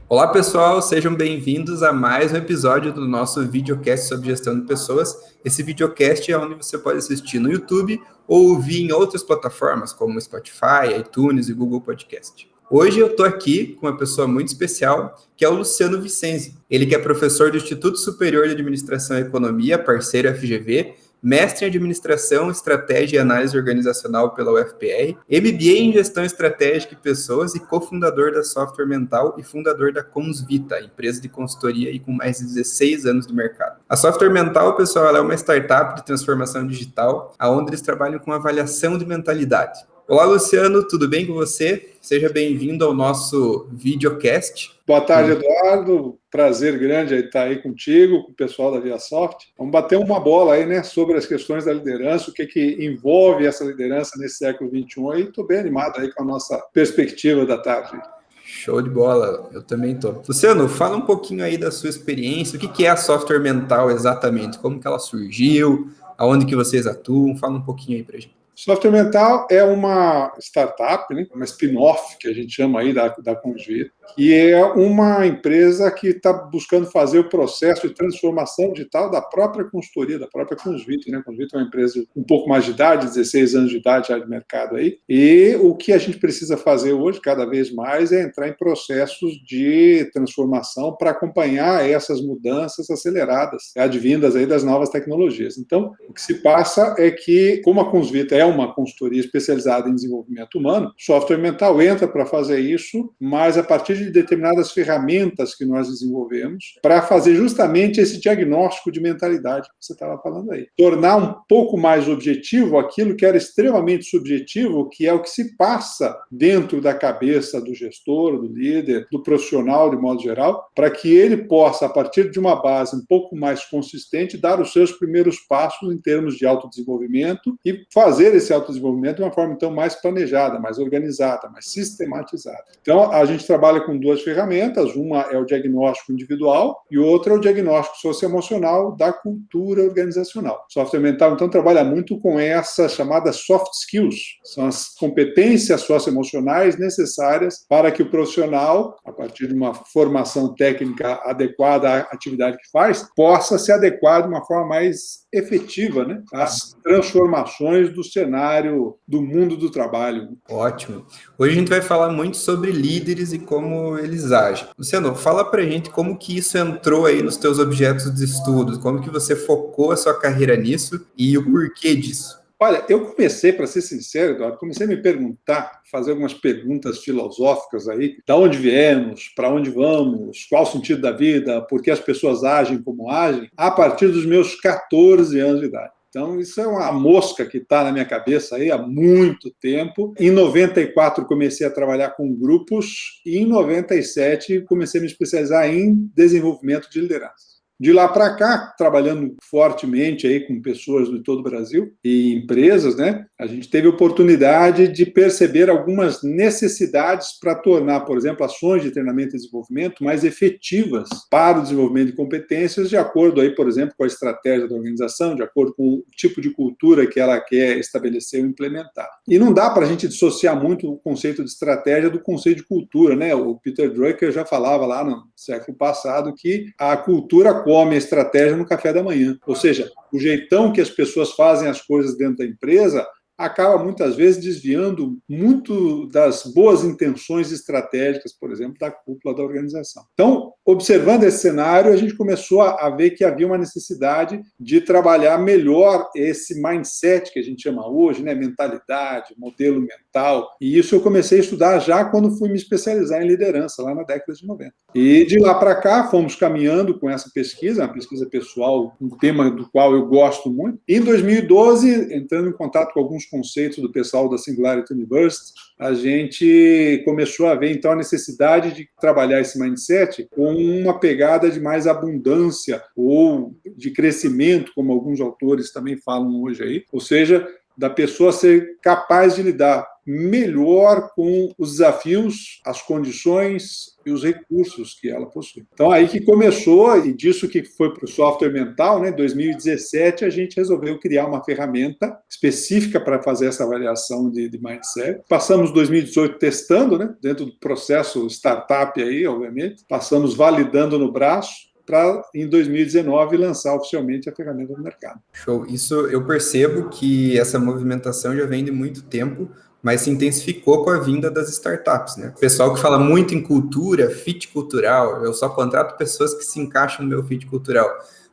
Olá, pessoal, sejam bem-vindos a mais um episódio do nosso videocast sobre gestão de pessoas. Esse videocast é onde você pode assistir no YouTube ou ouvir em outras plataformas, como Spotify, iTunes e Google Podcast. Hoje eu estou aqui com uma pessoa muito especial, que é o Luciano Vicenzi. Ele que é professor do Instituto Superior de Administração e Economia, parceiro FGV, mestre em Administração, Estratégia e Análise Organizacional pela UFPR, MBA em Gestão Estratégica e Pessoas e cofundador da Software Mental e fundador da Consvita, empresa de consultoria e com mais de 16 anos de mercado. A Software Mental, pessoal, ela é uma startup de transformação digital, onde eles trabalham com avaliação de mentalidade. Olá, Luciano, tudo bem com você? Seja bem-vindo ao nosso videocast. Boa tarde, Eduardo. Prazer grande estar aí contigo, com o pessoal da ViaSoft. Vamos bater uma bola aí, né, sobre as questões da liderança, o que envolve essa liderança nesse século XXI. E estou bem animado aí com a nossa perspectiva da tarde. Show de bola, eu também estou. Luciano, fala um pouquinho aí da sua experiência, o que é a Software Mental exatamente, como que ela surgiu, aonde que vocês atuam, fala um pouquinho aí pra gente. Software Mental é uma startup, né, uma spin-off, que a gente chama aí da Consvita, que é uma empresa que está buscando fazer o processo de transformação digital da própria consultoria, da própria Consvita. Né? A Consvita é uma empresa com um pouco mais de idade, 16 anos de idade já de mercado aí, e o que a gente precisa fazer hoje, cada vez mais, é entrar em processos de transformação para acompanhar essas mudanças aceleradas, advindas aí das novas tecnologias. Então, o que se passa é que, como a Consvita é uma consultoria especializada em desenvolvimento humano, software mental entra para fazer isso, mas a partir de determinadas ferramentas que nós desenvolvemos para fazer justamente esse diagnóstico de mentalidade que você estava falando aí. Tornar um pouco mais objetivo aquilo que era extremamente subjetivo, que é o que se passa dentro da cabeça do gestor, do líder, do profissional de modo geral, para que ele possa, a partir de uma base um pouco mais consistente, dar os seus primeiros passos em termos de autodesenvolvimento e fazer esse autodesenvolvimento de uma forma, então, mais planejada, mais organizada, mais sistematizada. Então, a gente trabalha com duas ferramentas, uma é o diagnóstico individual e outra é o diagnóstico socioemocional da cultura organizacional. O software mental, então, trabalha muito com essas chamadas soft skills, são as competências socioemocionais necessárias para que o profissional, a partir de uma formação técnica adequada à atividade que faz, possa se adequar de uma forma mais efetiva, né, às transformações do cenário do mundo do trabalho. Ótimo. Hoje a gente vai falar muito sobre líderes e como eles agem. Luciano, fala pra gente como que isso entrou aí nos teus objetos de estudo, como que você focou a sua carreira nisso e o porquê disso. Olha, eu comecei, para ser sincero, Eduardo, comecei a me perguntar, fazer algumas perguntas filosóficas aí, da onde viemos, para onde vamos, qual o sentido da vida, por que as pessoas agem como agem, a partir dos meus 14 anos de idade. Então, isso é uma mosca que está na minha cabeça aí há muito tempo. Em 94, comecei a trabalhar com grupos e em 97, comecei a me especializar em desenvolvimento de liderança. De lá para cá, trabalhando fortemente aí com pessoas de todo o Brasil e empresas, né, a gente teve oportunidade de perceber algumas necessidades para tornar, por exemplo, ações de treinamento e desenvolvimento mais efetivas para o desenvolvimento de competências, de acordo aí, por exemplo, com a estratégia da organização, de acordo com o tipo de cultura que ela quer estabelecer ou implementar. E não dá para a gente dissociar muito o conceito de estratégia do conceito de cultura, né? O Peter Drucker já falava lá no século passado que a cultura come a estratégia no café da manhã. Ou seja, o jeitão que as pessoas fazem as coisas dentro da empresa acaba muitas vezes desviando muito das boas intenções estratégicas, por exemplo, da cúpula da organização. Então, observando esse cenário, a gente começou a ver que havia uma necessidade de trabalhar melhor esse mindset que a gente chama hoje, né, mentalidade, modelo mental, e isso eu comecei a estudar já quando fui me especializar em liderança, lá na década de 90. E de lá para cá, fomos caminhando com essa pesquisa, uma pesquisa pessoal, um tema do qual eu gosto muito. E em 2012, entrando em contato com alguns conceitos do pessoal da Singularity University, a gente começou a ver, então, a necessidade de trabalhar esse mindset com uma pegada de mais abundância ou de crescimento, como alguns autores também falam hoje aí, ou seja, da pessoa ser capaz de lidar melhor com os desafios, as condições e os recursos que ela possui. Então, aí que começou, e disso que foi para o software mental, né? Em 2017, a gente resolveu criar uma ferramenta específica para fazer essa avaliação de mindset. Passamos 2018 testando, né? Dentro do processo startup aí, obviamente. Passamos validando no braço, para, em 2019, lançar oficialmente a ferramenta no mercado. Show. Isso eu percebo que essa movimentação já vem de muito tempo, mas se intensificou com a vinda das startups, né? O pessoal que fala muito em cultura, fit cultural, eu só contrato pessoas que se encaixam no meu fit cultural.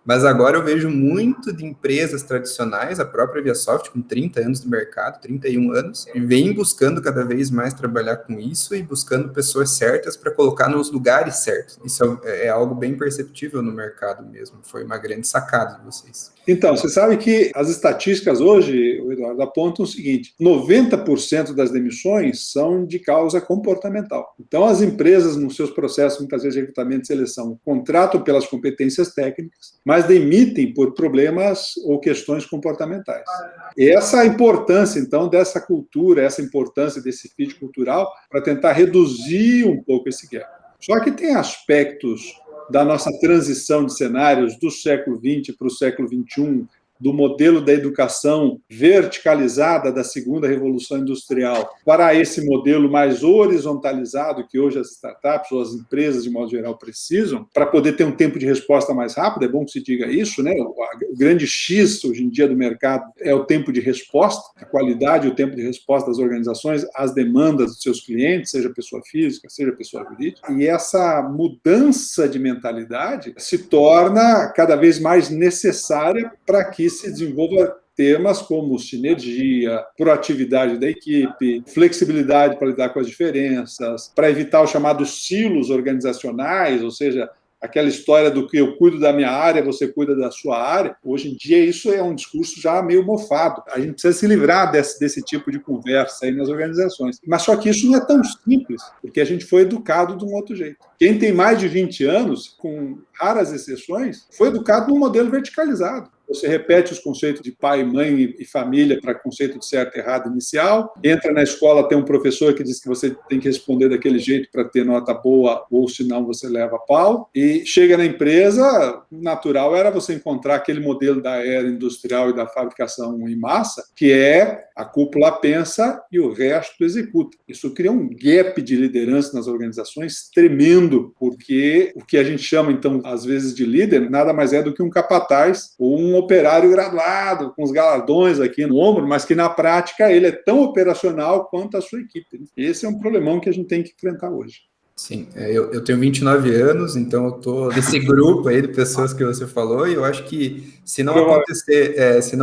Mas agora eu vejo muito de empresas tradicionais, a própria Viasoft, com 30 anos de mercado, 31 anos, e vem buscando cada vez mais trabalhar com isso e buscando pessoas certas para colocar nos lugares certos. Isso é algo bem perceptível no mercado mesmo. Foi uma grande sacada de vocês. Então, você sabe que as estatísticas hoje, Eduardo, apontam o seguinte: 90% das demissões são de causa comportamental. Então, as empresas, nos seus processos, muitas vezes de recrutamento e seleção, contratam pelas competências técnicas, mas demitem por problemas ou questões comportamentais. E essa importância, então, dessa cultura, essa importância desse fit cultural, para tentar reduzir um pouco esse gap. Só que tem aspectos da nossa transição de cenários do século XX para o século XXI, do modelo da educação verticalizada da segunda revolução industrial para esse modelo mais horizontalizado que hoje as startups ou as empresas, de modo geral, precisam, para poder ter um tempo de resposta mais rápido. É bom que se diga isso, né? O grande X, hoje em dia, do mercado é o tempo de resposta, a qualidade e o tempo de resposta das organizações às demandas dos seus clientes, seja pessoa física, seja pessoa jurídica. E essa mudança de mentalidade se torna cada vez mais necessária para que se desenvolva temas como sinergia, proatividade da equipe, flexibilidade para lidar com as diferenças, para evitar os chamados silos organizacionais, ou seja, aquela história do que eu cuido da minha área, você cuida da sua área. Hoje em dia isso é um discurso já meio mofado. A gente precisa se livrar desse tipo de conversa aí nas organizações. Mas só que isso não é tão simples, porque a gente foi educado de um outro jeito. Quem tem mais de 20 anos, com raras exceções, foi educado num modelo verticalizado. Você repete os conceitos de pai, mãe e família para conceito de certo e errado inicial. Entra na escola, tem um professor que diz que você tem que responder daquele jeito para ter nota boa, ou senão você leva pau. E chega na empresa, natural era você encontrar aquele modelo da era industrial e da fabricação em massa, que é a cúpula pensa e o resto executa. Isso cria um gap de liderança nas organizações tremendo, porque o que a gente chama, então, às vezes, de líder, nada mais é do que um capataz ou um operário graduado, com os galardões aqui no ombro, mas que na prática ele é tão operacional quanto a sua equipe. Esse é um problemão que a gente tem que enfrentar hoje. Sim, eu tenho 29 anos, então eu estou nesse grupo aí de pessoas que você falou, e eu acho que se não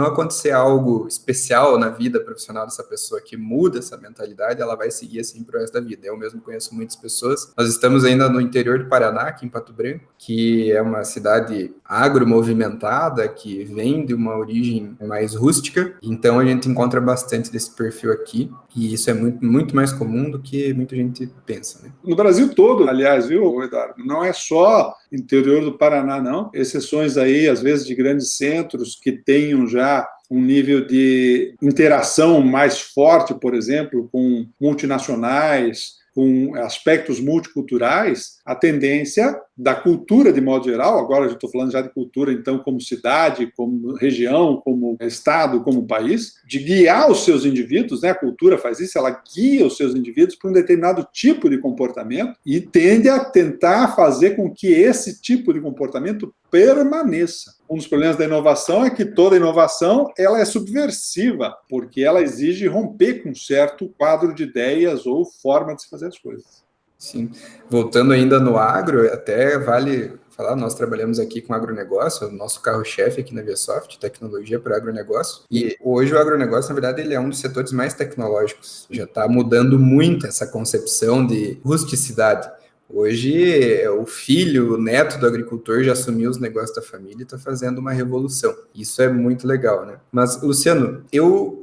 acontecer algo especial na vida profissional dessa pessoa que muda essa mentalidade, ela vai seguir assim pro resto da vida. Eu mesmo conheço muitas pessoas. Nós estamos ainda no interior do Paraná, aqui em Pato Branco, que é uma cidade agro-movimentada, que vem de uma origem mais rústica, então a gente encontra bastante desse perfil aqui, e isso é muito, muito mais comum do que muita gente pensa, né? No Brasil todo, aliás, viu, Eduardo? Não é só interior do Paraná, não. Exceções aí, às vezes, de grandes centros que tenham já um nível de interação mais forte, por exemplo, com multinacionais, com aspectos multiculturais, a tendência da cultura de modo geral, agora eu estou falando já de cultura, então, como cidade, como região, como estado, como país, de guiar os seus indivíduos, né? A cultura faz isso, ela guia os seus indivíduos para um determinado tipo de comportamento e tende a tentar fazer com que esse tipo de comportamento permaneça. Um dos problemas da inovação é que toda inovação ela é subversiva, porque ela exige romper com um certo quadro de ideias ou forma de se fazer as coisas. Sim. Voltando ainda no agro, até vale falar, nós trabalhamos aqui com agronegócio, o nosso carro-chefe aqui na Viasoft, tecnologia para agronegócio, e hoje o agronegócio, na verdade, ele é um dos setores mais tecnológicos, já está mudando muito essa concepção de rusticidade. Hoje, o filho, o neto do agricultor já assumiu os negócios da família e está fazendo uma revolução. Isso é muito legal, né? Mas, Luciano,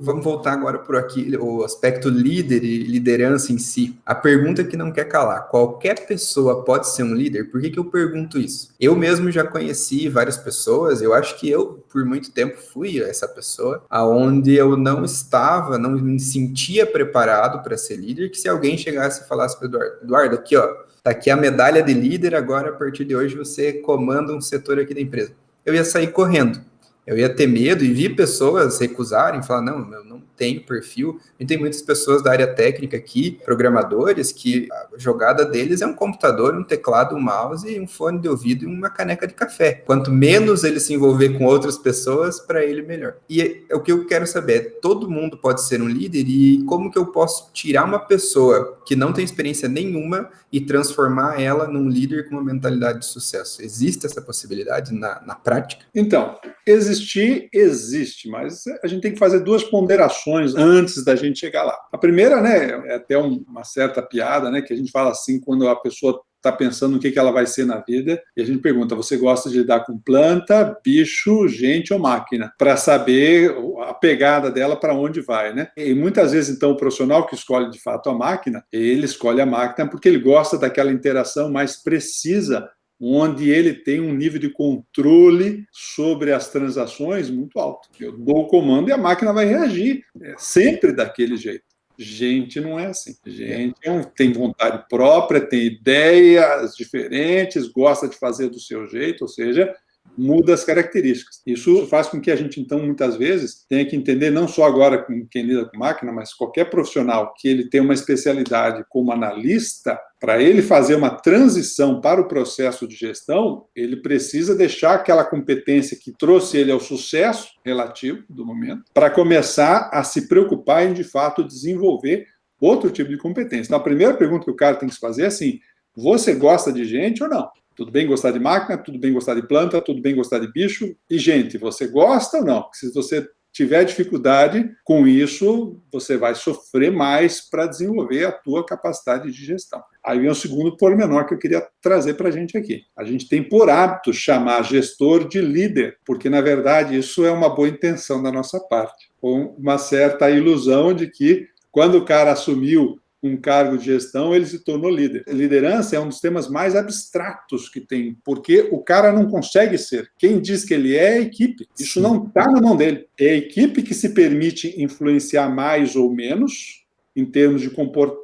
vamos voltar agora por aqui, o aspecto líder e liderança em si. A pergunta que não quer calar: qualquer pessoa pode ser um líder? Por que eu pergunto isso? Eu mesmo já conheci várias pessoas, eu acho que eu, por muito tempo, fui essa pessoa, aonde eu não me sentia preparado para ser líder, que se alguém chegasse e falasse para o Eduardo, aqui, ó, tá aqui a medalha de líder, agora a partir de hoje você comanda um setor aqui da empresa. Eu ia sair correndo, eu ia ter medo e vi pessoas recusarem, falar, não, eu não tenho perfil. E tem muitas pessoas da área técnica aqui, programadores, que a jogada deles é um computador, um teclado, um mouse, um fone de ouvido e uma caneca de café. Quanto menos ele se envolver com outras pessoas, para ele melhor. E o que eu quero saber é, todo mundo pode ser um líder e como que eu posso tirar uma pessoa que não tem experiência nenhuma e transformar ela num líder com uma mentalidade de sucesso? Existe essa possibilidade na prática? Então, existe, mas a gente tem que fazer duas ponderações antes da gente chegar lá. A primeira, né, é até uma certa piada, né, que a gente fala assim quando a pessoa está pensando no que ela vai ser na vida, e a gente pergunta, você gosta de lidar com planta, bicho, gente ou máquina? Para saber a pegada dela para onde vai, né? E muitas vezes, então, o profissional que escolhe de fato a máquina, ele escolhe a máquina porque ele gosta daquela interação mais precisa, onde ele tem um nível de controle sobre as transações muito alto. Eu dou o comando e a máquina vai reagir, sempre daquele jeito. Gente não é assim. Gente tem vontade própria, tem ideias diferentes, gosta de fazer do seu jeito, ou seja, muda as características. Isso faz com que a gente, então, muitas vezes, tenha que entender, não só agora com quem lida com máquina, mas qualquer profissional que ele tem uma especialidade como analista, para ele fazer uma transição para o processo de gestão, ele precisa deixar aquela competência que trouxe ele ao sucesso relativo do momento, para começar a se preocupar em, de fato, desenvolver outro tipo de competência. Então, a primeira pergunta que o cara tem que se fazer é assim, você gosta de gente ou não? Tudo bem gostar de máquina, tudo bem gostar de planta, tudo bem gostar de bicho. E, gente, você gosta ou não? Porque se você tiver dificuldade com isso, você vai sofrer mais para desenvolver a tua capacidade de gestão. Aí vem o segundo pormenor que eu queria trazer para a gente aqui. A gente tem por hábito chamar gestor de líder, porque, na verdade, isso é uma boa intenção da nossa parte, com uma certa ilusão de que, quando o cara assumiu um cargo de gestão, ele se tornou líder. Liderança é um dos temas mais abstratos que tem, porque o cara não consegue ser. Quem diz que ele é a equipe. Isso não está na mão dele. É a equipe que se permite influenciar mais ou menos em termos de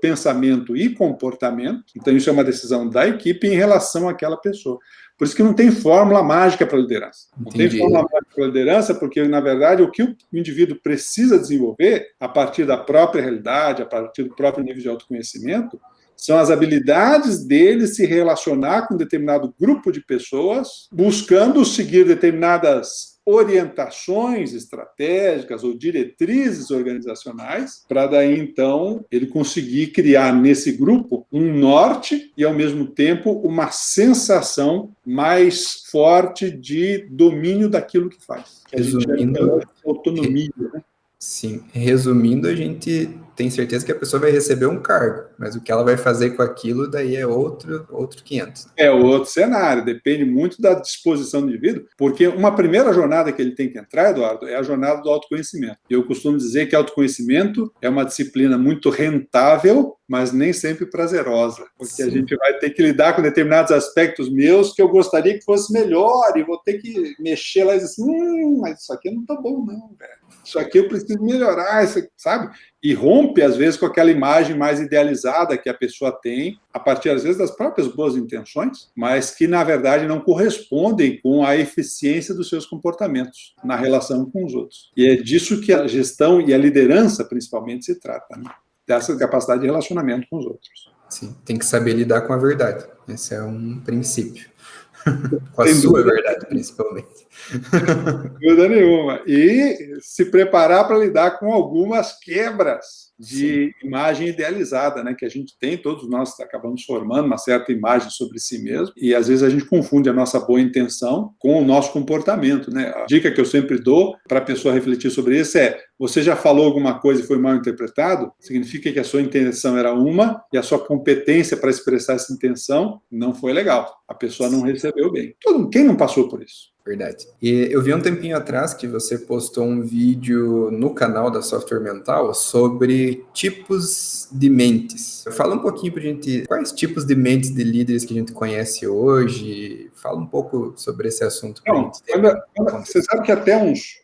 pensamento e comportamento. Então, isso é uma decisão da equipe em relação àquela pessoa. Por isso que não tem fórmula mágica para a liderança. Não tem fórmula mágica para a liderança, porque, na verdade, o que o indivíduo precisa desenvolver, a partir da própria realidade, a partir do próprio nível de autoconhecimento, são as habilidades dele se relacionar com um determinado grupo de pessoas, buscando seguir determinadas orientações estratégicas ou diretrizes organizacionais, para daí, então, ele conseguir criar nesse grupo um norte e, ao mesmo tempo, uma sensação mais forte de domínio daquilo que faz. Resumindo, autonomia, né? Sim, resumindo, a gente tem certeza que a pessoa vai receber um cargo, mas o que ela vai fazer com aquilo daí é outro 500. É outro cenário, depende muito da disposição do indivíduo, porque uma primeira jornada que ele tem que entrar, Eduardo, é a jornada do autoconhecimento. Eu costumo dizer que autoconhecimento é uma disciplina muito rentável, mas nem sempre prazerosa, porque a gente vai ter que lidar com determinados aspectos meus que eu gostaria que fosse melhor, e vou ter que mexer lá e dizer assim, mas isso aqui não tá bom não, velho. Isso aqui eu preciso melhorar, isso aqui, sabe? E rompe, às vezes, com aquela imagem mais idealizada que a pessoa tem, a partir, às vezes, das próprias boas intenções, mas que, na verdade, não correspondem com a eficiência dos seus comportamentos na relação com os outros. E é disso que a gestão e a liderança, principalmente, se trata, né? Dessa capacidade de relacionamento com os outros. Sim, tem que saber lidar com a verdade. Esse é um princípio. Com a sua verdade, principalmente. Dúvida nenhuma. E se preparar para lidar com algumas quebras de imagem idealizada, né, que a gente tem, todos nós acabamos formando uma certa imagem sobre si mesmo, e às vezes a gente confunde a nossa boa intenção com o nosso comportamento, né? A dica que eu sempre dou para a pessoa refletir sobre isso é: você já falou alguma coisa e foi mal interpretado? Significa que a sua intenção era uma e a sua competência para expressar essa intenção não foi legal. A pessoa não recebeu bem. Quem não passou por isso? Verdade. E eu vi um tempinho atrás que você postou um vídeo no canal da Software Mental sobre tipos de mentes. Fala um pouquinho pra gente quais tipos de mentes de líderes que a gente conhece hoje. Fala um pouco sobre esse assunto pra gente ter. Você sabe que até uns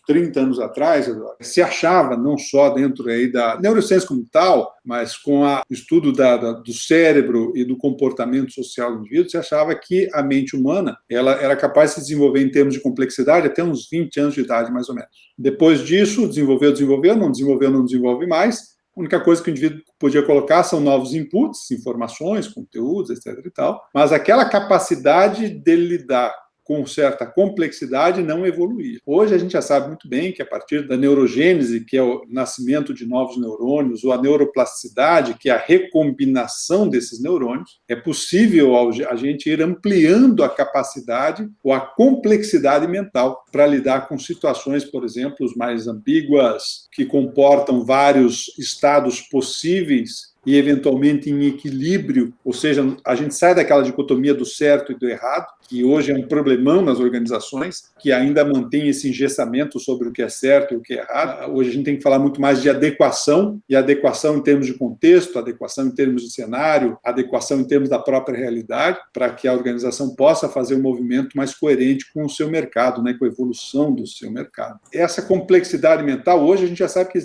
30 anos atrás, Eduardo, se achava, não só dentro aí da neurociência como tal, mas com o estudo do cérebro e do comportamento social do indivíduo, se achava que a mente humana ela era capaz de se desenvolver em termos de complexidade até uns 20 anos de idade, mais ou menos. Depois disso, desenvolveu, não desenvolve mais. A única coisa que o indivíduo podia colocar são novos inputs, informações, conteúdos, etc. e tal, mas aquela capacidade de lidar com certa complexidade não evoluir. Hoje a gente já sabe muito bem que a partir da neurogênese, que é o nascimento de novos neurônios, ou a neuroplasticidade, que é a recombinação desses neurônios, é possível a gente ir ampliando a capacidade ou a complexidade mental para lidar com situações, por exemplo, mais ambíguas, que comportam vários estados possíveis e eventualmente em equilíbrio, ou seja, a gente sai daquela dicotomia do certo e do errado, que hoje é um problemão nas organizações, que ainda mantém esse engessamento sobre o que é certo e o que é errado. Hoje a gente tem que falar muito mais de adequação, e adequação em termos de contexto, adequação em termos de cenário, adequação em termos da própria realidade, para que a organização possa fazer um movimento mais coerente com o seu mercado, né, com a evolução do seu mercado. Essa complexidade mental, hoje a gente já sabe que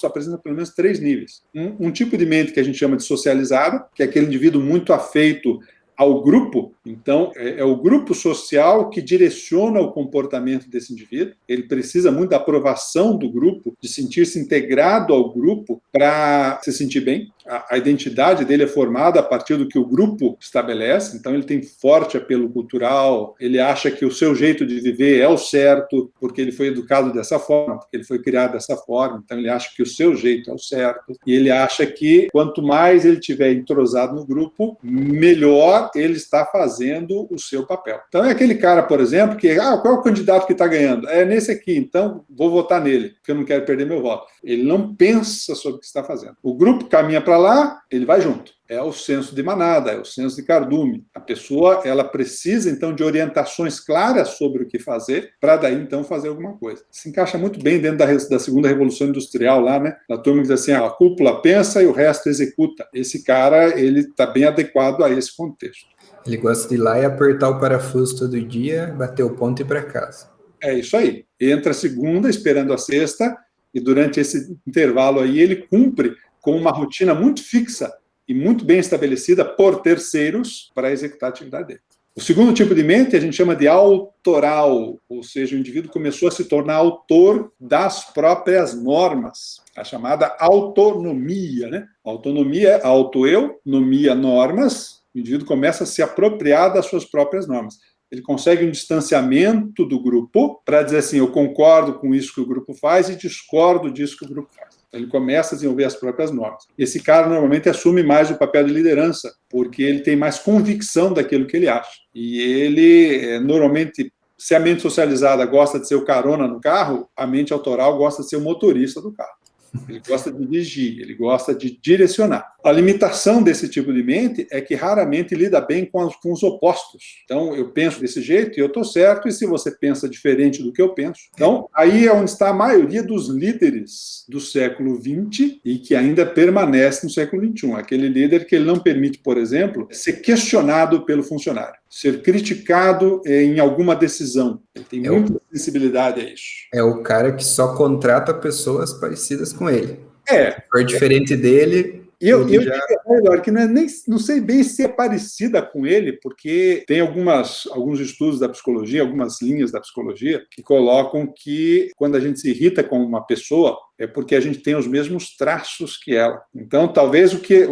apresenta pelo menos 3 níveis. Um tipo de mente que a gente chama de socializada, que é aquele indivíduo muito afeito ao grupo. Então, é o grupo social que direciona o comportamento desse indivíduo. Ele precisa muito da aprovação do grupo, de sentir-se integrado ao grupo para se sentir bem. A identidade dele é formada a partir do que o grupo estabelece, então ele tem forte apelo cultural, ele acha que o seu jeito de viver é o certo, porque ele foi educado dessa forma, porque ele foi criado dessa forma, então ele acha que o seu jeito é o certo, e ele acha que quanto mais ele tiver entrosado no grupo, melhor ele está fazendo o seu papel. Então é aquele cara, por exemplo, que, qual é o candidato que está ganhando? É nesse aqui, então vou votar nele, porque eu não quero perder meu voto. Ele não pensa sobre o que está fazendo. O grupo caminha para lá, ele vai junto. É o senso de manada, é o senso de cardume. A pessoa, ela precisa, então, de orientações claras sobre o que fazer, para daí, então, fazer alguma coisa. Se encaixa muito bem dentro da segunda revolução industrial lá, né? A turma diz assim, a cúpula pensa e o resto executa. Esse cara, ele está bem adequado a esse contexto. Ele gosta de ir lá e apertar o parafuso todo dia, bater o ponto e ir para casa. É isso aí. Entra a segunda, esperando a sexta, e durante esse intervalo aí, ele cumpre com uma rotina muito fixa e muito bem estabelecida por terceiros para executar a atividade dele. O segundo tipo de mente a gente chama de autoral, ou seja, o indivíduo começou a se tornar autor das próprias normas, a chamada autonomia, né? Autonomia é auto-eu, nomia normas, o indivíduo começa a se apropriar das suas próprias normas. Ele consegue um distanciamento do grupo para dizer assim, eu concordo com isso que o grupo faz e discordo disso que o grupo faz. Ele começa a desenvolver as próprias normas. Esse cara normalmente assume mais o papel de liderança, porque ele tem mais convicção daquilo que ele acha. E ele, normalmente, se a mente socializada gosta de ser o carona no carro, a mente autoral gosta de ser o motorista do carro. Ele gosta de dirigir, ele gosta de direcionar. A limitação desse tipo de mente é que raramente lida bem com os opostos. Então, eu penso desse jeito e eu estou certo, e se você pensa diferente do que eu penso? Então, aí é onde está a maioria dos líderes do século XX e que ainda permanece no século XXI. Aquele líder que ele não permite, por exemplo, ser questionado pelo funcionário, ser criticado em alguma decisão. Ele tem muita sensibilidade a isso. É o cara que só contrata pessoas parecidas com ele. Se for diferente dele... Eu diria, Eduardo, que não sei bem se é parecida com ele, porque tem alguns estudos da psicologia, algumas linhas da psicologia, que colocam que quando a gente se irrita com uma pessoa, é porque a gente tem os mesmos traços que ela. Então, talvez o que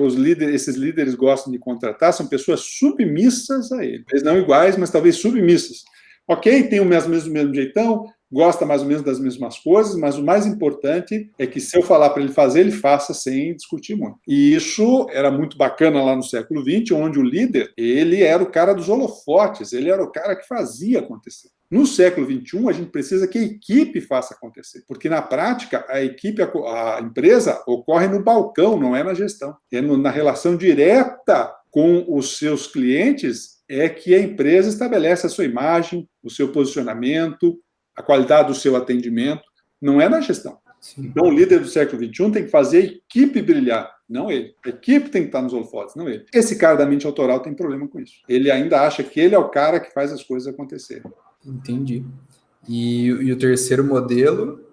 esses líderes gostam de contratar são pessoas submissas a ele. Talvez não iguais, mas talvez submissas. Ok, tem o mesmo jeitão, gosta mais ou menos das mesmas coisas, mas o mais importante é que se eu falar para ele fazer, ele faça sem discutir muito. E isso era muito bacana lá no século XX, onde o líder, ele era o cara dos holofotes, ele era o cara que fazia acontecer. No século XXI, a gente precisa que a equipe faça acontecer, porque na prática, a empresa ocorre no balcão, não é na gestão. É na relação direta com os seus clientes é que a empresa estabelece a sua imagem, o seu posicionamento, a qualidade do seu atendimento, não é na gestão. Sim. Então, o líder do século XXI tem que fazer a equipe brilhar, não ele. A equipe tem que estar nos holofotes, não ele. Esse cara da mente autoral tem problema com isso. Ele ainda acha que ele é o cara que faz as coisas acontecerem. Entendi. E o terceiro modelo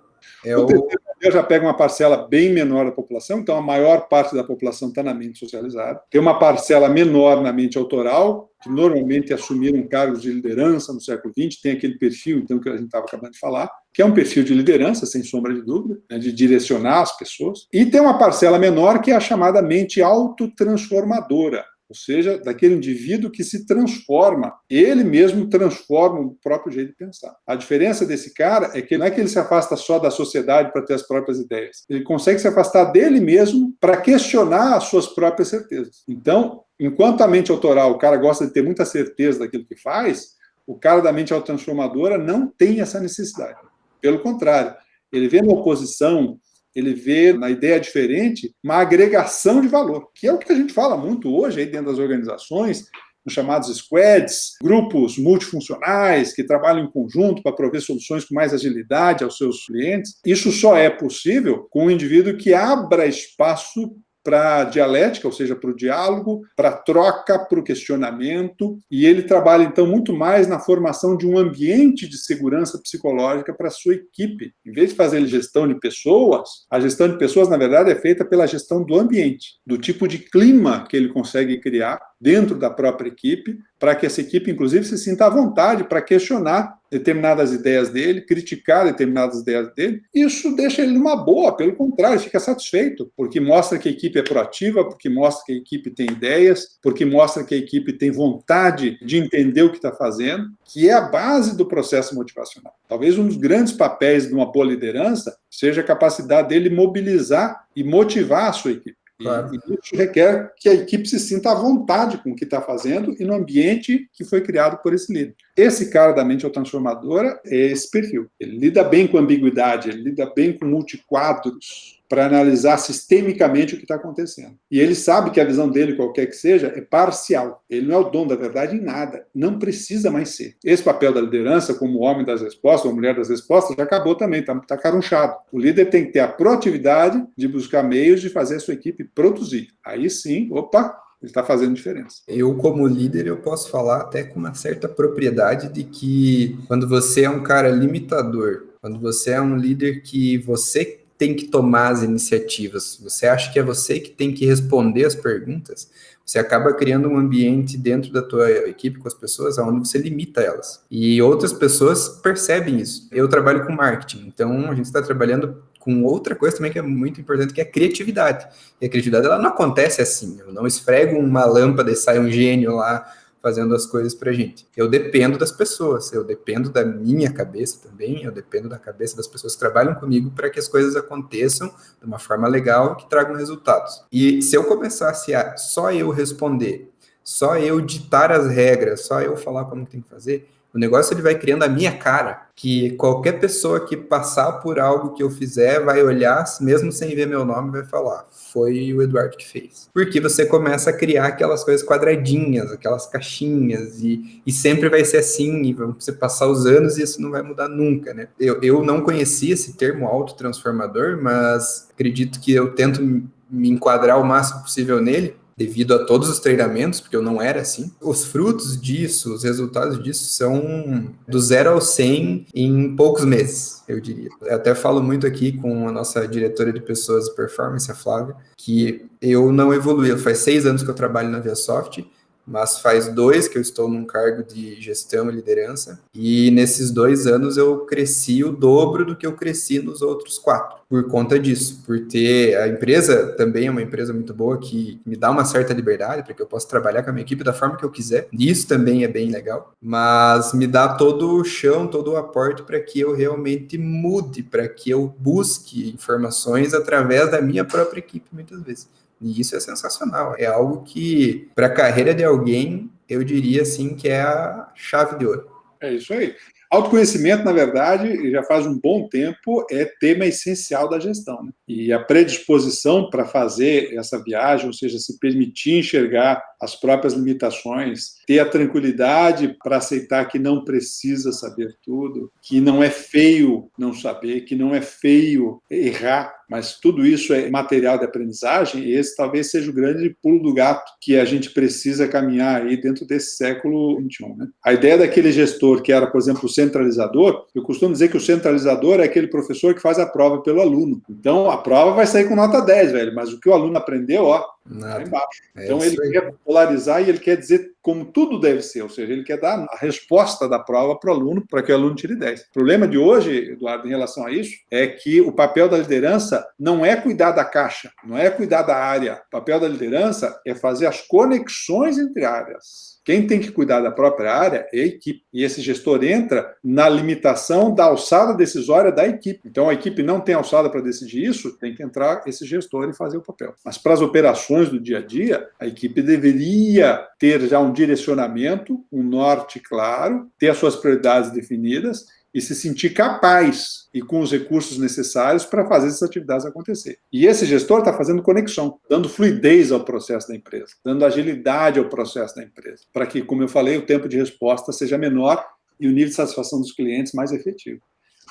é o... terceiro modelo já pega uma parcela bem menor da população, então a maior parte da população está na mente socializada. Tem uma parcela menor na mente autoral, que normalmente assumiram cargos de liderança no século XX, tem aquele perfil, então, que a gente estava acabando de falar, que é um perfil de liderança, sem sombra de dúvida, né, de direcionar as pessoas. E tem uma parcela menor, que é a chamada mente autotransformadora, ou seja, daquele indivíduo que se transforma, ele mesmo transforma o próprio jeito de pensar. A diferença desse cara é que não é que ele se afasta só da sociedade para ter as próprias ideias, ele consegue se afastar dele mesmo para questionar as suas próprias certezas. Então, enquanto a mente autoral, o cara gosta de ter muita certeza daquilo que faz, o cara da mente autotransformadora não tem essa necessidade. Pelo contrário, ele vê na oposição, ele vê na ideia diferente uma agregação de valor, que é o que a gente fala muito hoje aí dentro das organizações, os chamados squads, grupos multifuncionais que trabalham em conjunto para prover soluções com mais agilidade aos seus clientes. Isso só é possível com um indivíduo que abra espaço para a dialética, ou seja, para o diálogo, para a troca, para o questionamento, e ele trabalha, então, muito mais na formação de um ambiente de segurança psicológica para a sua equipe. Em vez de fazer gestão de pessoas, a gestão de pessoas, na verdade, é feita pela gestão do ambiente, do tipo de clima que ele consegue criar dentro da própria equipe, para que essa equipe, inclusive, se sinta à vontade para questionar determinadas ideias dele, criticar determinadas ideias dele. Isso deixa ele numa boa, pelo contrário, fica satisfeito, porque mostra que a equipe é proativa, porque mostra que a equipe tem ideias, porque mostra que a equipe tem vontade de entender o que está fazendo, que é a base do processo motivacional. Talvez um dos grandes papéis de uma boa liderança seja a capacidade dele mobilizar e motivar a sua equipe. Claro. E isso requer que a equipe se sinta à vontade com o que está fazendo e no ambiente que foi criado por esse líder. Esse cara da mente transformadora é esse perfil. Ele lida bem com ambiguidade, ele lida bem com multiquadros para analisar sistemicamente o que está acontecendo. E ele sabe que a visão dele, qualquer que seja, é parcial. Ele não é o dono da verdade em nada. Não precisa mais ser. Esse papel da liderança, como homem das respostas, ou mulher das respostas, já acabou também, está carunchado. O líder tem que ter a proatividade de buscar meios de fazer a sua equipe produzir. Aí sim, opa, ele está fazendo diferença. Eu, como líder, eu posso falar até com uma certa propriedade de que quando você é um cara limitador, quando você é um líder que você tem que tomar as iniciativas, você acha que é você que tem que responder as perguntas, você acaba criando um ambiente dentro da tua equipe com as pessoas onde você limita elas. E outras pessoas percebem isso. Eu trabalho com marketing, então a gente está trabalhando com outra coisa também que é muito importante, que é a criatividade. E a criatividade, ela não acontece assim. Eu não esfrego uma lâmpada e sai um gênio lá fazendo as coisas pra gente. Eu dependo das pessoas, eu dependo da minha cabeça também, eu dependo da cabeça das pessoas que trabalham comigo para que as coisas aconteçam de uma forma legal e que tragam resultados. E se eu começasse a só eu responder, só eu ditar as regras, só eu falar como tem que fazer, o negócio ele vai criando a minha cara, que qualquer pessoa que passar por algo que eu fizer vai olhar, mesmo sem ver meu nome, vai falar, foi o Eduardo que fez. Porque você começa a criar aquelas coisas quadradinhas, aquelas caixinhas, e sempre vai ser assim, e você passar os anos e isso não vai mudar nunca, né? Eu não conhecia esse termo autotransformador, mas acredito que eu tento me enquadrar o máximo possível nele, devido a todos os treinamentos, porque eu não era assim. Os frutos disso, os resultados disso são do 0 ao 100 em poucos meses, eu diria. Eu até falo muito aqui com a nossa diretora de pessoas de performance, a Flávia, que eu não evoluí. Faz 6 anos que eu trabalho na ViaSoft, mas faz 2 que eu estou num cargo de gestão e liderança, e nesses 2 anos eu cresci o dobro do que eu cresci nos outros 4, por conta disso, por ter, a empresa também é uma empresa muito boa, que me dá uma certa liberdade, para que eu possa trabalhar com a minha equipe da forma que eu quiser, e isso também é bem legal, mas me dá todo o chão, todo o aporte para que eu realmente mude, para que eu busque informações através da minha própria equipe, muitas vezes. E isso é sensacional. É algo que, para a carreira de alguém, eu diria assim que é a chave de ouro. É isso aí. Autoconhecimento, na verdade, já faz um bom tempo, é tema essencial da gestão, né? E a predisposição para fazer essa viagem, ou seja, se permitir enxergar as próprias limitações, ter a tranquilidade para aceitar que não precisa saber tudo, que não é feio não saber, que não é feio errar, mas tudo isso é material de aprendizagem, e esse talvez seja o grande pulo do gato que a gente precisa caminhar aí dentro desse século XXI, né? A ideia daquele gestor que era, por exemplo, o centralizador, eu costumo dizer que o centralizador é aquele professor que faz a prova pelo aluno. Então, a prova vai sair com nota 10, velho, mas o que o aluno aprendeu, ó, lá embaixo. Então, ele quer polarizar e ele quer dizer como tudo deve ser, ou seja, ele quer dar a resposta da prova para o aluno, para que o aluno tire 10. O problema de hoje, Eduardo, em relação a isso, é que o papel da liderança não é cuidar da caixa, não é cuidar da área. O papel da liderança é fazer as conexões entre áreas. Quem tem que cuidar da própria área é a equipe. E esse gestor entra na limitação da alçada decisória da equipe. Então, a equipe não tem alçada para decidir isso, tem que entrar esse gestor e fazer o papel. Mas para as operações do dia a dia, a equipe deveria ter já um direcionamento, um norte claro, ter as suas prioridades definidas e se sentir capaz e com os recursos necessários para fazer essas atividades acontecer. E esse gestor está fazendo conexão, dando fluidez ao processo da empresa, dando agilidade ao processo da empresa, para que, como eu falei, o tempo de resposta seja menor e o nível de satisfação dos clientes mais efetivo.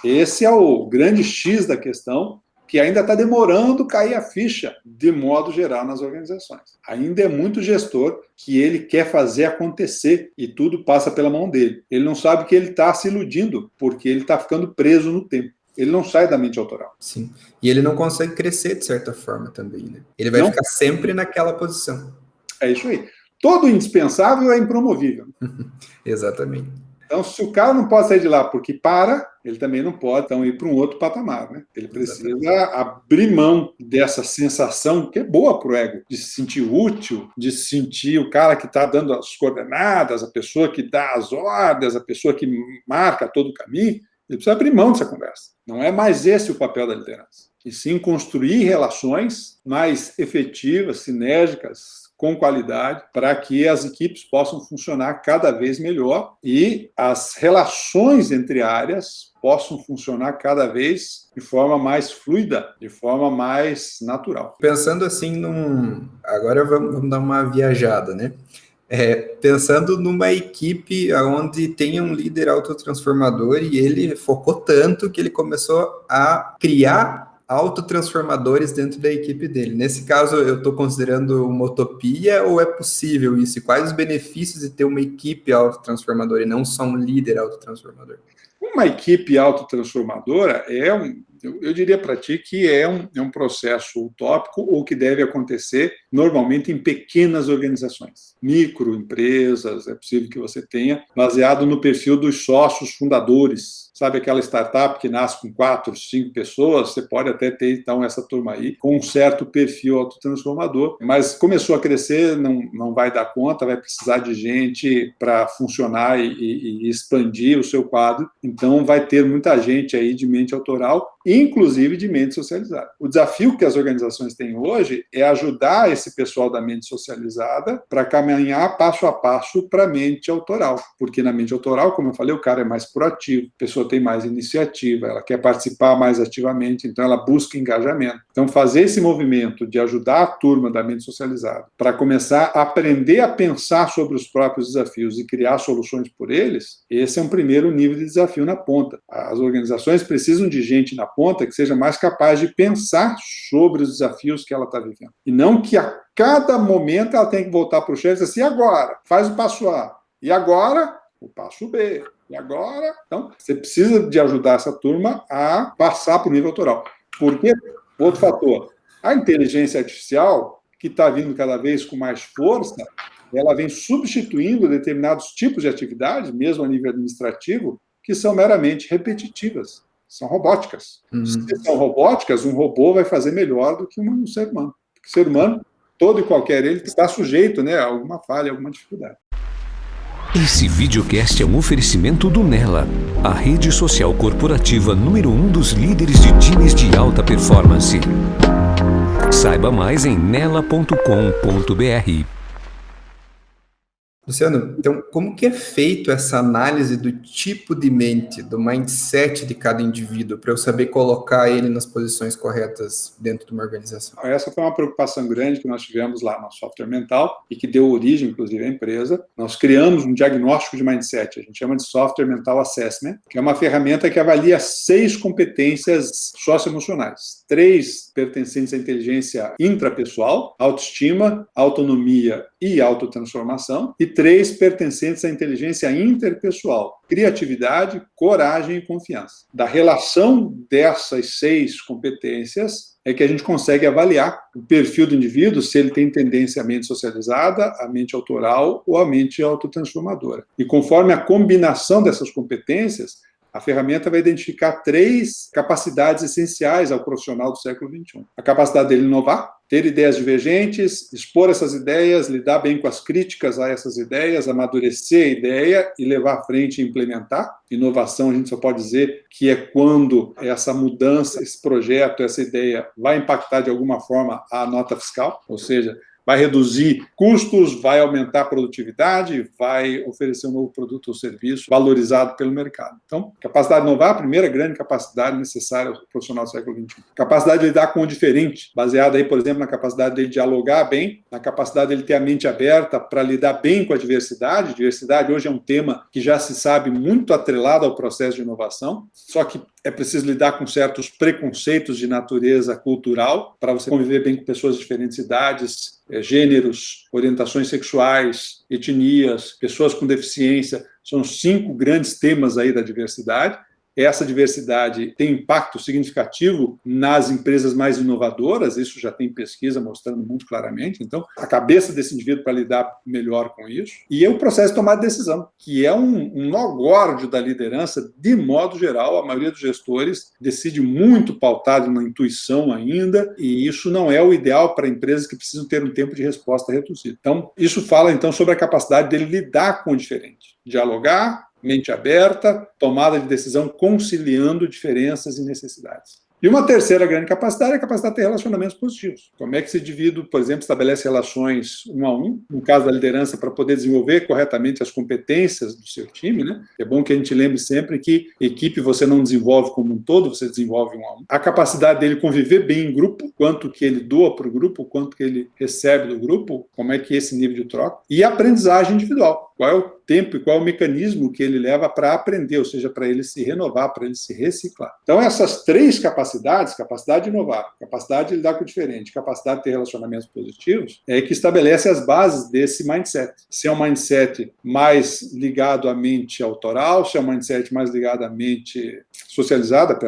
Esse é o grande X da questão, que ainda está demorando cair a ficha, de modo geral, nas organizações. Ainda é muito gestor que ele quer fazer acontecer e tudo passa pela mão dele. Ele não sabe que ele está se iludindo, porque ele está ficando preso no tempo. Ele não sai da mente autoral. Sim. E ele não consegue crescer de certa forma também, né? Ele vai ficar sempre naquela posição. É isso aí. Todo indispensável é impromovível. Exatamente. Então, se o cara não pode sair de lá porque para, ele também não pode então, ir para um outro patamar, né? Ele precisa abrir mão dessa sensação, que é boa para o ego, de se sentir útil, de se sentir o cara que está dando as coordenadas, a pessoa que dá as ordens, a pessoa que marca todo o caminho. Ele precisa abrir mão dessa conversa. Não é mais esse o papel da liderança. E sim construir relações mais efetivas, sinérgicas, com qualidade, para que as equipes possam funcionar cada vez melhor e as relações entre áreas possam funcionar cada vez de forma mais fluida, de forma mais natural. Pensando assim agora vamos dar uma viajada, né? Pensando numa equipe onde tem um líder autotransformador e ele focou tanto que ele começou a criar autotransformadores dentro da equipe dele. Nesse caso, eu estou considerando uma utopia ou é possível isso? E quais os benefícios de ter uma equipe autotransformadora e não só um líder autotransformador? Uma equipe autotransformadora eu diria para ti que é um processo utópico ou que deve acontecer normalmente em pequenas organizações, microempresas, é possível que você tenha, baseado no perfil dos sócios fundadores. Sabe aquela startup que nasce com 4, 5 pessoas? Você pode até ter, então, essa turma aí com um certo perfil autotransformador, mas começou a crescer, não vai dar conta, vai precisar de gente para funcionar e expandir o seu quadro, então vai ter muita gente aí de mente autoral, inclusive de mente socializada. O desafio que as organizações têm hoje é ajudar esse pessoal da mente socializada para caminhar passo a passo para a mente autoral, porque na mente autoral, como eu falei, o cara é mais proativo, a pessoa tem mais iniciativa, ela quer participar mais ativamente, então ela busca engajamento. Então, fazer esse movimento de ajudar a turma da mente socializada para começar a aprender a pensar sobre os próprios desafios e criar soluções por eles, esse é um primeiro nível de desafio na ponta. As organizações precisam de gente na ponta que seja mais capaz de pensar sobre os desafios que ela está vivendo. E não que a cada momento ela tenha que voltar para o chefe e dizer assim, e agora? Faz o passo A. E agora? O passo B. E agora? Então, você precisa de ajudar essa turma a passar para o nível autoral. Porque, outro fator, a inteligência artificial, que está vindo cada vez com mais força, ela vem substituindo determinados tipos de atividades, mesmo a nível administrativo, que são meramente repetitivas, são robóticas. Se são robóticas, um robô vai fazer melhor do que um ser humano. Porque o ser humano, todo e qualquer ele, está sujeito, né, a alguma falha, a alguma dificuldade. Esse videocast é um oferecimento do Nela, a rede social corporativa número 1 dos líderes de times de alta performance. Saiba mais em nela.com.br. Luciano, então, como que é feito essa análise do tipo de mente, do mindset de cada indivíduo, para eu saber colocar ele nas posições corretas dentro de uma organização? Essa foi uma preocupação grande que nós tivemos lá no Software Mental e que deu origem, inclusive, à empresa. Nós criamos um diagnóstico de mindset, a gente chama de Software Mental Assessment, que é uma ferramenta que avalia 6 competências socioemocionais. 3 pertencentes à inteligência intrapessoal, autoestima, autonomia e autotransformação, e 3 pertencentes à inteligência interpessoal, criatividade, coragem e confiança. Da relação dessas 6 competências é que a gente consegue avaliar o perfil do indivíduo, se ele tem tendência à mente socializada, à mente autoral ou à mente autotransformadora. E conforme a combinação dessas competências, a ferramenta vai identificar 3 capacidades essenciais ao profissional do século XXI. A capacidade dele inovar, ter ideias divergentes, expor essas ideias, lidar bem com as críticas a essas ideias, amadurecer a ideia e levar à frente e implementar. Inovação, a gente só pode dizer que é quando essa mudança, esse projeto, essa ideia vai impactar de alguma forma a nota fiscal, ou seja, vai reduzir custos, vai aumentar a produtividade, vai oferecer um novo produto ou serviço valorizado pelo mercado. Então, capacidade de inovar, a primeira grande capacidade necessária ao profissional do século XXI. Capacidade de lidar com o diferente, baseada aí, por exemplo, na capacidade dele dialogar bem, na capacidade dele ter a mente aberta para lidar bem com a diversidade. Diversidade hoje é um tema que já se sabe muito atrelado ao processo de inovação, só que é preciso lidar com certos preconceitos de natureza cultural para você conviver bem com pessoas de diferentes idades, gêneros, orientações sexuais, etnias, pessoas com deficiência. São 5 grandes temas aí da diversidade. Essa diversidade tem impacto significativo nas empresas mais inovadoras, isso já tem pesquisa mostrando muito claramente. Então, a cabeça desse indivíduo para lidar melhor com isso. E é o processo de tomar decisão, que é um nó górdio da liderança, de modo geral. A maioria dos gestores decide muito pautado na intuição ainda, e isso não é o ideal para empresas que precisam ter um tempo de resposta reduzido. Então, isso fala então sobre a capacidade dele lidar com o diferente, dialogar, mente aberta, tomada de decisão conciliando diferenças e necessidades. E uma terceira grande capacidade é a capacidade de ter relacionamentos positivos. Como é que esse indivíduo, por exemplo, estabelece relações 1 a 1, no caso da liderança, para poder desenvolver corretamente as competências do seu time, né? É bom que a gente lembre sempre que equipe você não desenvolve como um todo, você desenvolve 1 a 1. A capacidade dele conviver bem em grupo, quanto que ele doa para o grupo, quanto que ele recebe do grupo, como é que é esse nível de troca. E a aprendizagem individual. Qual é o tempo e qual é o mecanismo que ele leva para aprender, ou seja, para ele se renovar, para ele se reciclar. Então, essas 3 capacidades, capacidade de inovar, capacidade de lidar com o diferente, capacidade de ter relacionamentos positivos, é que estabelece as bases desse mindset. Se é um mindset mais ligado à mente autoral, se é um mindset mais ligado à mente socializada,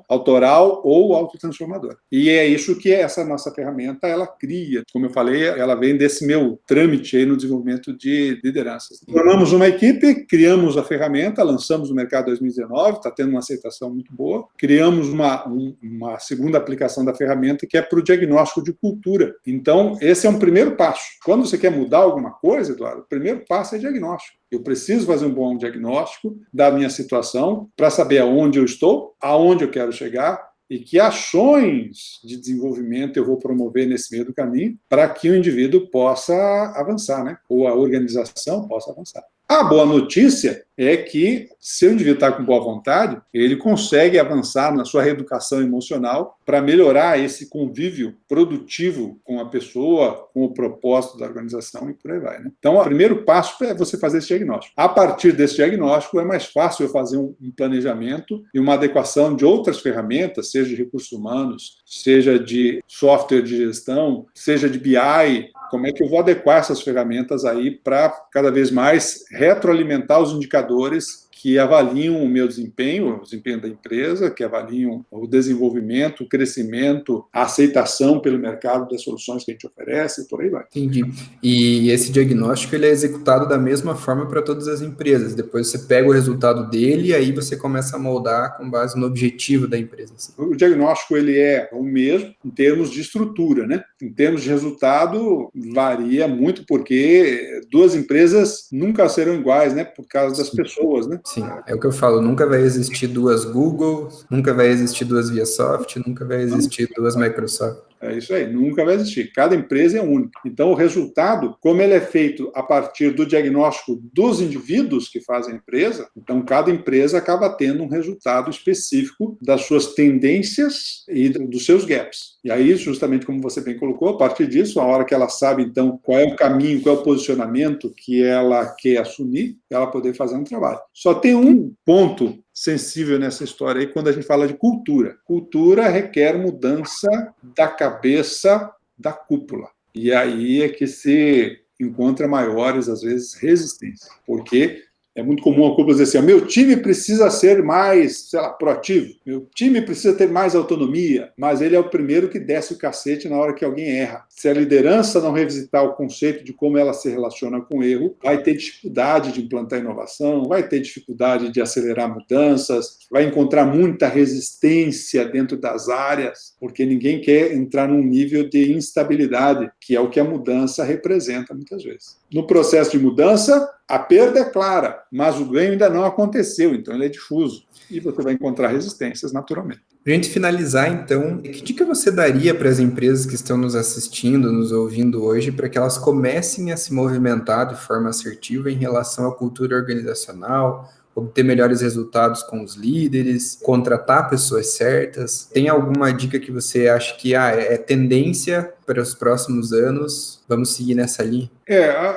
autoral ou autotransformadora. E é isso que essa nossa ferramenta, ela cria. Como eu falei, ela vem desse meu trâmite aí no desenvolvimento de lideranças. Formamos uma equipe, criamos a ferramenta, lançamos no mercado em 2019, está tendo uma aceitação muito boa. Criamos uma segunda aplicação da ferramenta que é para o diagnóstico de cultura. Então, esse é um primeiro passo. Quando você quer mudar alguma coisa, Eduardo, o primeiro passo é diagnóstico. Eu preciso fazer um bom diagnóstico da minha situação para saber aonde eu estou, aonde eu quero chegar e que ações de desenvolvimento eu vou promover nesse meio do caminho para que o indivíduo possa avançar, né? Ou a organização possa avançar. A boa notícia é que, se o indivíduo está com boa vontade, ele consegue avançar na sua reeducação emocional para melhorar esse convívio produtivo com a pessoa, com o propósito da organização e por aí vai, né? Então, o primeiro passo é você fazer esse diagnóstico. A partir desse diagnóstico, é mais fácil eu fazer um planejamento e uma adequação de outras ferramentas, seja de recursos humanos, seja de software de gestão, seja de BI. Como é que eu vou adequar essas ferramentas aí para cada vez mais retroalimentar os indicadores que avaliam o meu desempenho, o desempenho da empresa, que avaliam o desenvolvimento, o crescimento, a aceitação pelo mercado das soluções que a gente oferece, e por aí vai. Entendi. E esse diagnóstico ele é executado da mesma forma para todas as empresas. Depois você pega o resultado dele e aí você começa a moldar com base no objetivo da empresa. Assim. O diagnóstico ele é o mesmo em termos de estrutura, né? Em termos de resultado, varia muito, porque duas empresas nunca serão iguais, né? Por causa das pessoas, né? Sim, é o que eu falo, nunca vai existir duas Google, nunca vai existir duas ViaSoft, nunca vai existir duas Microsoft. É isso aí, nunca vai existir. Cada empresa é única. Então, o resultado, como ele é feito a partir do diagnóstico dos indivíduos que fazem a empresa, então cada empresa acaba tendo um resultado específico das suas tendências e dos seus gaps. E aí, justamente como você bem colocou, a partir disso, a hora que ela sabe, então, qual é o caminho, qual é o posicionamento que ela quer assumir, ela poder fazer um trabalho. Só tem um ponto sensível nessa história aí quando a gente fala de cultura. Cultura requer mudança da cabeça da cúpula. E aí é que se encontra maiores, às vezes, resistências. Porque é muito comum a cúpula dizer assim, meu time precisa ser mais, proativo, meu time precisa ter mais autonomia, mas ele é o primeiro que desce o cacete na hora que alguém erra. Se a liderança não revisitar o conceito de como ela se relaciona com o erro, vai ter dificuldade de implantar inovação, vai ter dificuldade de acelerar mudanças, vai encontrar muita resistência dentro das áreas, porque ninguém quer entrar num nível de instabilidade, que é o que a mudança representa muitas vezes. No processo de mudança, a perda é clara, mas o ganho ainda não aconteceu, então ele é difuso. E você vai encontrar resistências naturalmente. Para a gente finalizar, então, que dica você daria para as empresas que estão nos assistindo, nos ouvindo hoje, para que elas comecem a se movimentar de forma assertiva em relação à cultura organizacional, obter melhores resultados com os líderes, contratar pessoas certas? Tem alguma dica que você acha que é tendência para os próximos anos? Vamos seguir nessa linha?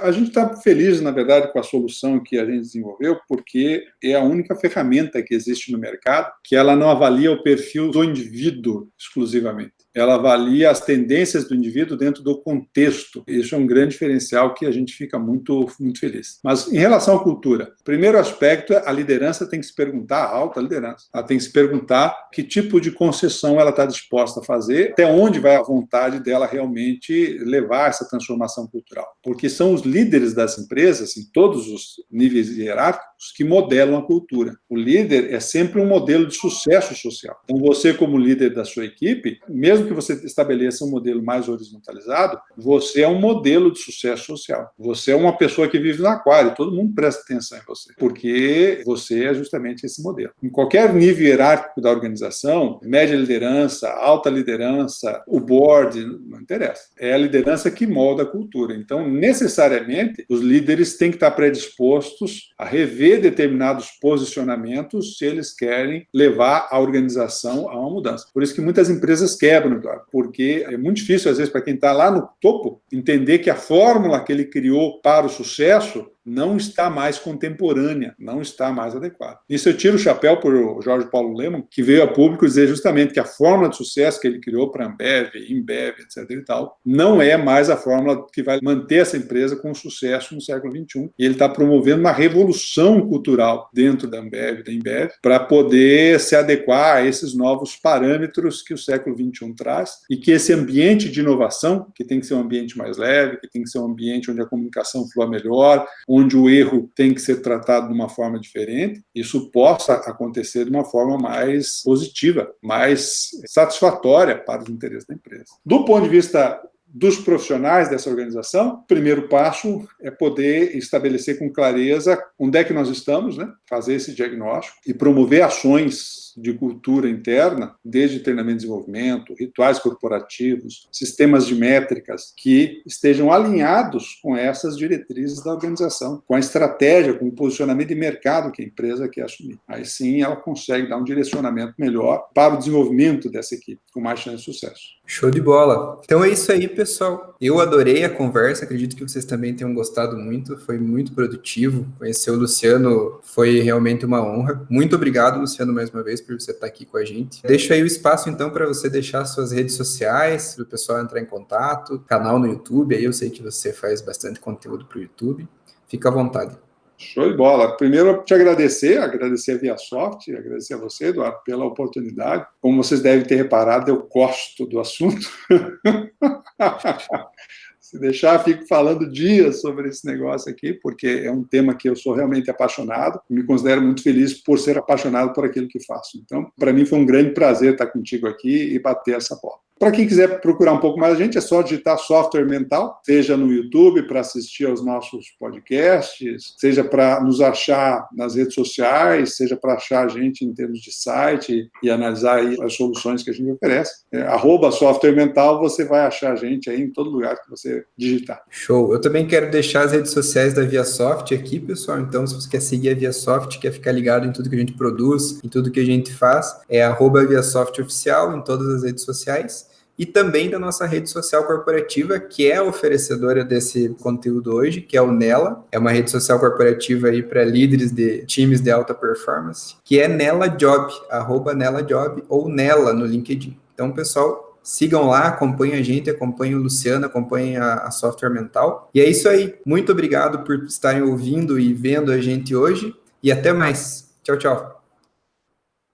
A gente está feliz, na verdade, com a solução que a gente desenvolveu, porque é a única ferramenta que existe no mercado que ela não avalia o perfil do indivíduo exclusivamente. Ela avalia as tendências do indivíduo dentro do contexto. Isso é um grande diferencial que a gente fica muito, muito feliz. Mas em relação à cultura, o primeiro aspecto é a liderança tem que se perguntar, a alta liderança, ela tem que se perguntar que tipo de concessão ela está disposta a fazer, até onde vai a vontade dela realmente levar essa transformação cultural. Porque são os líderes das empresas, em todos os níveis hierárquicos, que modelam a cultura. O líder é sempre um modelo de sucesso social. Então, você, como líder da sua equipe, mesmo que você estabeleça um modelo mais horizontalizado, você é um modelo de sucesso social. Você é uma pessoa que vive no aquário, todo mundo presta atenção em você, porque você é justamente esse modelo. Em qualquer nível hierárquico da organização, média liderança, alta liderança, o board, não interessa. É a liderança que molda a cultura. Então, necessariamente, os líderes têm que estar predispostos a rever determinados posicionamentos se eles querem levar a organização a uma mudança. Por isso que muitas empresas quebram, porque é muito difícil, às vezes, para quem está lá no topo, entender que a fórmula que ele criou para o sucesso não está mais contemporânea, não está mais adequada. Isso eu tiro o chapéu para o Jorge Paulo Lemann, que veio a público dizer justamente que a fórmula de sucesso que ele criou para a Ambev, Embev, etc. e tal, não é mais a fórmula que vai manter essa empresa com sucesso no século XXI. E ele está promovendo uma revolução cultural dentro da Ambev, da Embev, para poder se adequar a esses novos parâmetros que o século XXI traz e que esse ambiente de inovação, que tem que ser um ambiente mais leve, que tem que ser um ambiente onde a comunicação flua melhor, onde o erro tem que ser tratado de uma forma diferente, isso possa acontecer de uma forma mais positiva, mais satisfatória para os interesses da empresa. Do ponto de vista dos profissionais dessa organização, o primeiro passo é poder estabelecer com clareza onde é que nós estamos, né? Fazer esse diagnóstico e promover ações de cultura interna, desde treinamento e desenvolvimento, rituais corporativos, sistemas de métricas que estejam alinhados com essas diretrizes da organização, com a estratégia, com o posicionamento de mercado que a empresa quer assumir. Aí sim ela consegue dar um direcionamento melhor para o desenvolvimento dessa equipe, com mais chance de sucesso. Show de bola. Então é isso aí, pessoal. Eu adorei a conversa, acredito que vocês também tenham gostado muito, foi muito produtivo. Conhecer o Luciano foi realmente uma honra. Muito obrigado, Luciano, mais uma vez, por você estar aqui com a gente. Deixo aí o espaço, então, para você deixar suas redes sociais, para o pessoal entrar em contato, canal no YouTube, aí eu sei que você faz bastante conteúdo para o YouTube. Fica à vontade. Show de bola. Primeiro, te agradecer a ViaSoft, agradecer a você, Eduardo, pela oportunidade. Como vocês devem ter reparado, eu gosto do assunto. Se deixar, fico falando dias sobre esse negócio aqui, porque é um tema que eu sou realmente apaixonado. Me considero muito feliz por ser apaixonado por aquilo que faço. Então, para mim foi um grande prazer estar contigo aqui e bater essa bola. Para quem quiser procurar um pouco mais a gente, é só digitar Software Mental, seja no YouTube para assistir aos nossos podcasts, seja para nos achar nas redes sociais, seja para achar a gente em termos de site e analisar aí as soluções que a gente oferece. @Software Mental, você vai achar a gente aí em todo lugar que você digitar. Show. Eu também quero deixar as redes sociais da ViaSoft aqui, pessoal. Então, se você quer seguir a ViaSoft, quer ficar ligado em tudo que a gente produz, em tudo que a gente faz, é @ViaSoftOficial em todas as redes sociais. E também da nossa rede social corporativa, que é a oferecedora desse conteúdo hoje, que é o Nela. É uma rede social corporativa aí para líderes de times de alta performance, que é NelaJob, @NelaJob ou Nela no LinkedIn. Então, pessoal, sigam lá, acompanhem a gente, acompanhem o Luciano, acompanhem a Software Mental. E é isso aí. Muito obrigado por estarem ouvindo e vendo a gente hoje. E até mais. Tchau, tchau.